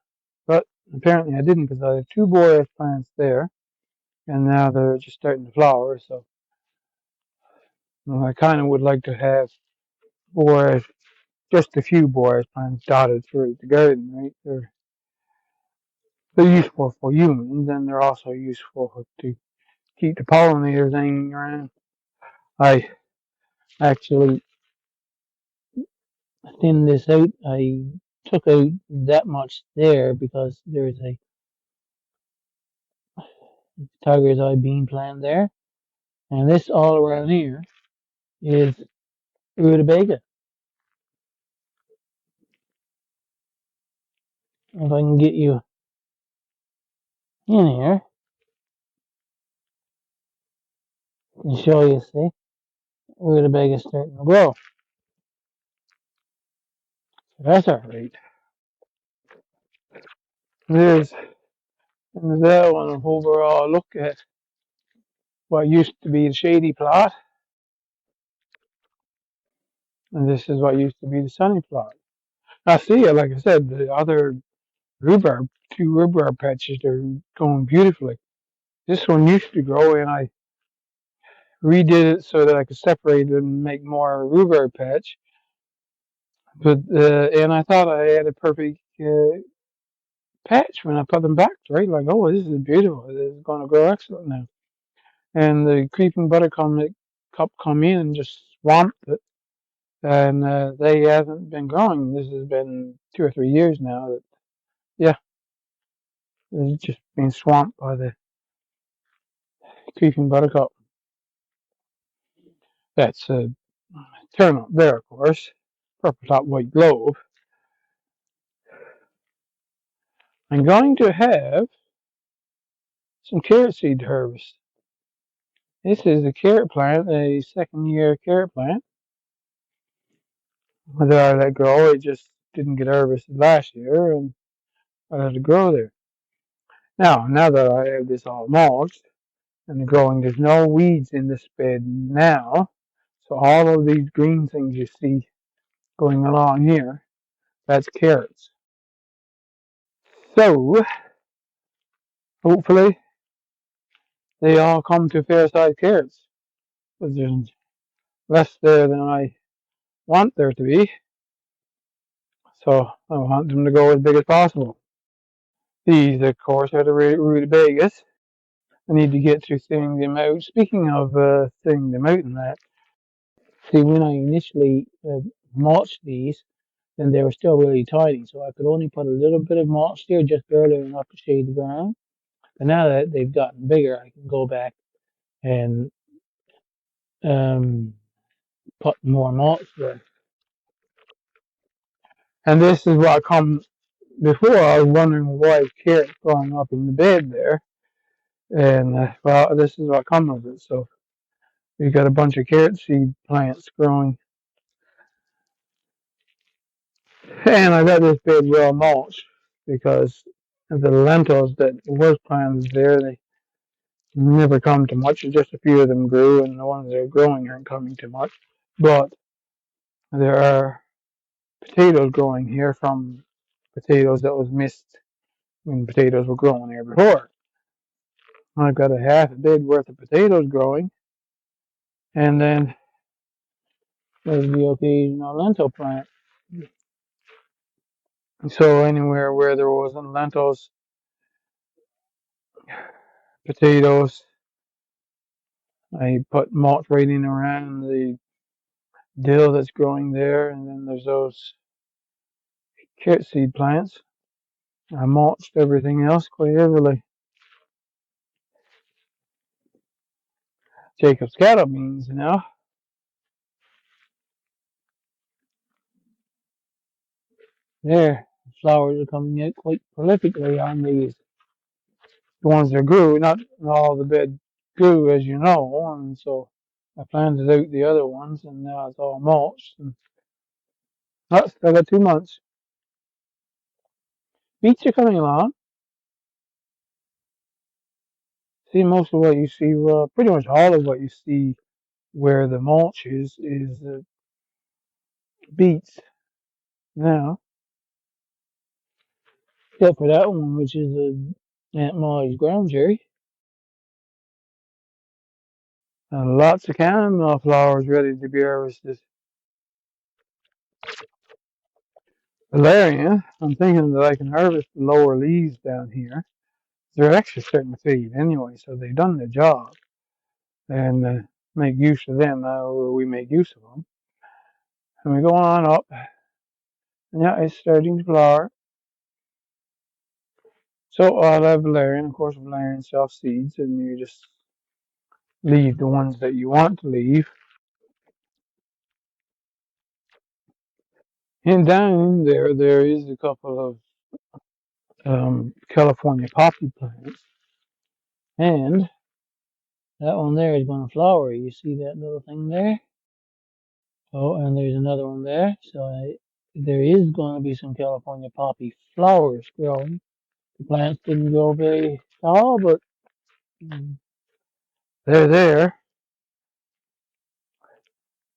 but apparently I didn't because I have two borage plants there, and now they're just starting to flower. So I kind of would like to have borage, just a few borage plants dotted through the garden, right? They're useful for humans, and they're also useful to keep the pollinators hanging around. I actually Thinned this out. I took out that much there because there's a tiger's eye bean plant there. And this all around here is rutabaga. If I can get you in here and show you, see, rutabaga starting to grow. So that's all right. there's that one overall look at what used to be the shady plot, and this is what used to be the sunny plot. I see it, like I said, the other rhubarb, two rhubarb patches are going beautifully. This one used to grow, and I redid it so that I could separate it and make more rhubarb patch. But and I thought I had a perfect patch when I put them back, right? Like, oh, this is beautiful. This is going to grow excellent now. And the creeping buttercup come in and just swamped it, and they haven't been growing. This has been 2 or 3 years now. That yeah, it's just been swamped by the creeping buttercup. That's a turnip there, of course. Purple top white glove. I'm going to have some carrot seed to harvest. This is a carrot plant, a second-year carrot plant. Whether I let grow, it just didn't get harvested last year, and I let it grow there. Now that I have this all mulched and growing, there's no weeds in this bed now. So all of these green things you see going along here, that's carrots. So hopefully they all come to fair-sized carrots. Because there's less there than I want there to be. So I want them to go as big as possible. These, of course, are the rutabagas. I need to get to thinning them out. Speaking of thinning them out and that, see, when I initially mulched these, then they were still really tiny, so I could only put a little bit of mulch there, just barely enough to shade the ground. But now that they've gotten bigger, I can go back and um, put more mulch there. And this is what come before. I was wondering why carrots growing up in the bed there, and well, this is what come of it. So we got a bunch of carrot seed plants growing, and I got this bed well mulched because the lentils that was planted there, they never come to much. Just a few of them grew, and the ones that are growing aren't coming to much. But there are potatoes growing here from potatoes that was missed when potatoes were growing here before. I've got a half a bed worth of potatoes growing, and then there's the occasional lentil plant. So anywhere where there wasn't lentils, potatoes, I put mulch right in around the dill that's growing there, and then there's those carrot seed plants. I mulched everything else quite heavily. Jacob's cattle beans now. There, the flowers are coming out quite prolifically on these. The ones that grew, not all the bed grew, as you know, and so I planted out the other ones, and now it's all mulched. And oh, still got 2 months. Beets are coming along. See, most of what you see, well, pretty much all of what you see where the mulch is beets now, except for that one, which is Aunt Molly's ground cherry. And lots of chamomile flowers ready to be harvested. Valerian, I'm thinking that I can harvest the lower leaves down here. They're actually starting to fade anyway, so they've done their job. And make use of them where we make use of them. And we go on up. And yeah, it's starting to flower. So I'll have valerian. Of course, valerian self seeds, and you just leave the ones that you want to leave. And down there is a couple of California poppy plants. And that one there is going to flower. You see that little thing there? Oh, and there's another one there. So there is going to be some California poppy flowers growing. The plants didn't grow very tall, but they're there.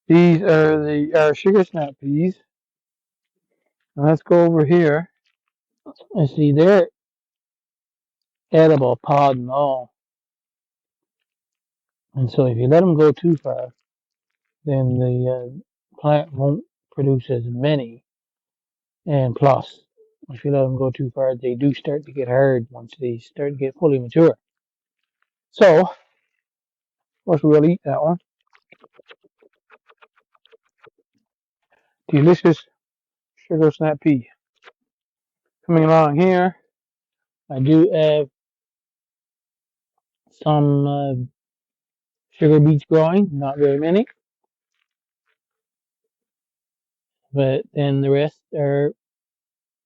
These are the sugar snap peas. Now let's go over here. I see they're edible, pod and all. And so if you let them go too far, then the plant won't produce as many. And plus, if you let them go too far, they do start to get hard once they start to get fully mature. So, of course, we'll eat that one. Delicious sugar snap pea. Coming along here, I do have some sugar beets growing, not very many. But then the rest are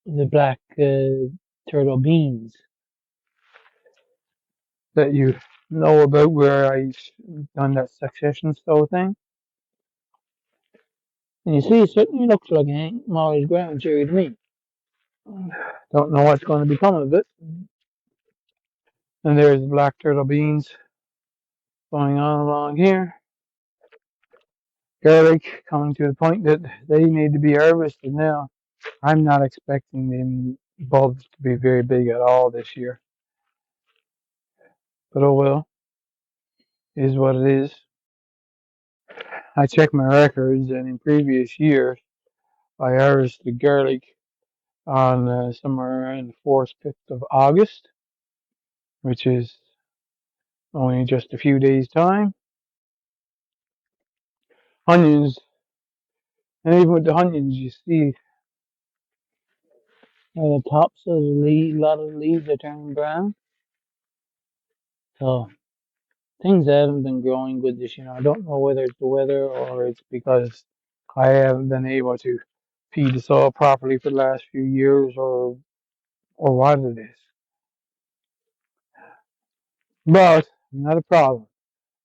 the black turtle beans that you know about where I've done that succession style thing. And you see, it certainly looks like Aunt Molly's ground cherry to me. Don't know what's going to become of it. And there's the black turtle beans going on along here. Garlic coming to the point that they need to be harvested now. I'm not expecting the bulbs to be very big at all this year. But oh well. is what it is. I checked my records, and in previous years, I harvested garlic on somewhere around the 4th, 5th of August, which is only just a few days' time. Onions, and even with the onions, you see the tops of the leaves, a lot of the leaves are turning brown. So things haven't been growing good this year. I don't know whether it's the weather or it's because I haven't been able to feed the soil properly for the last few years, or what it is. But not a problem.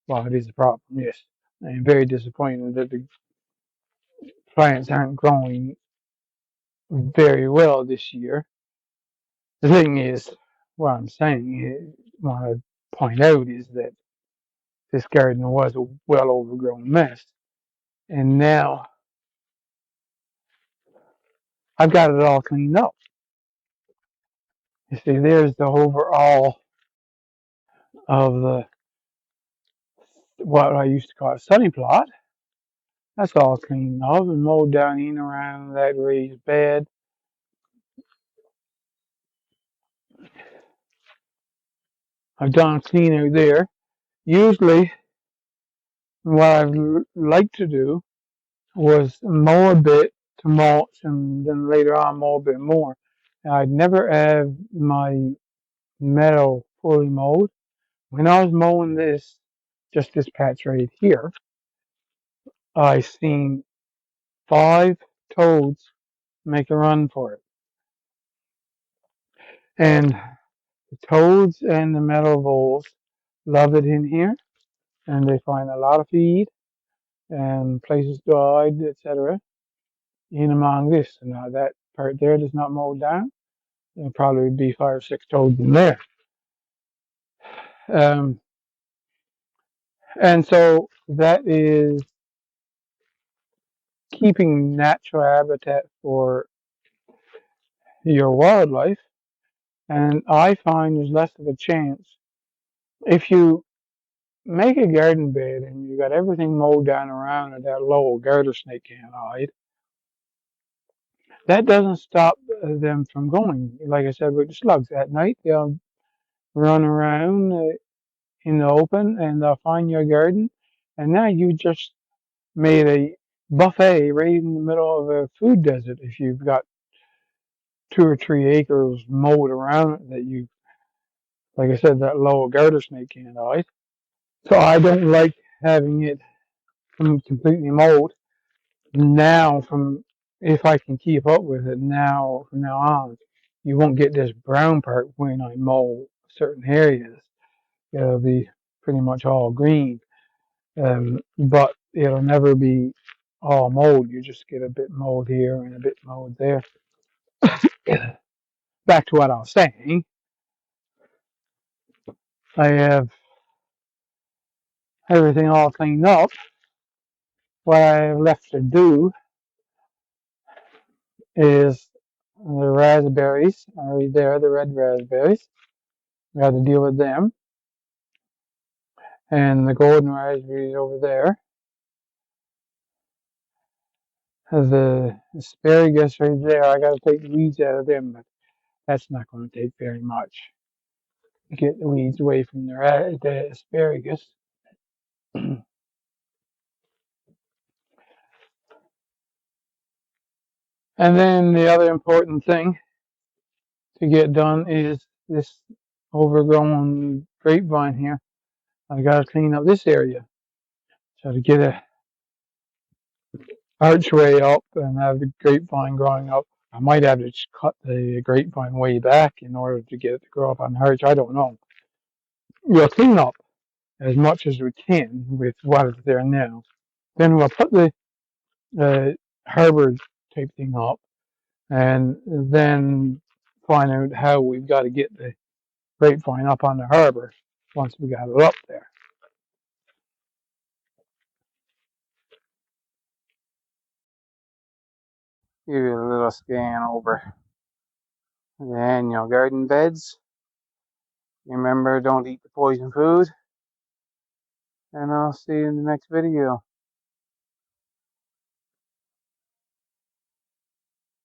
Well, it is a problem, yes. I'm very disappointed that the plants aren't growing very well this year. The thing is, what I'm saying, what I point out is that this garden was a well overgrown mess. And now I've got it all cleaned up. You see, there's the overall of the what I used to call a sunny plot. That's all cleaned up and mowed down in around that raised bed. I've done clean out there. Usually, what I've liked to do was mow a bit to mulch and then later on mow a bit more. I'd never have my meadow fully mowed. When I was mowing just this patch right here, I seen 5 toads make a run for it. And the toads and the meadow voles love it in here, and they find a lot of feed and places to hide, etc. in among this. And now that part there is not mowed down. There'll probably be 5 or 6 toads in there. Um, and so that is keeping natural habitat for your wildlife. And I find there's less of a chance if you make a garden bed and you got everything mowed down around it that low garter snake can't hide. That doesn't stop them from going. Like I said with the slugs, at night they'll run around in the open and they'll find your garden, and now you just made a buffet right in the middle of a food desert if you've got 2 or 3 acres mowed around it that you, like I said, that low garter snake can't hide. So I don't like having it completely mowed now. From If I can keep up with it now from now on, you won't get this brown part when I mow certain areas. It'll be pretty much all green, but it'll never be all mowed. You just get a bit mowed here and a bit mowed there. Back to what I was saying, I have everything all cleaned up. What I have left to do is the raspberries are right there, the red raspberries. We have to deal with them. And the golden raspberries over there. The asparagus right there, I got to take the weeds out of them, but that's not going to take very much to get the weeds away from the asparagus. And then the other important thing to get done is this overgrown grapevine here. I got to clean up this area. So to get a archway up and have the grapevine growing up, I might have to cut the grapevine way back in order to get it to grow up on the arch. I don't know. We'll clean up as much as we can with what is there now. Then we'll put the harbor type thing up, and then find out how we've got to get the grapevine up on the harbor once we got it up there. Give you a little scan over the annual garden beds. Remember, don't eat the poison food. and I'll see you in the next video.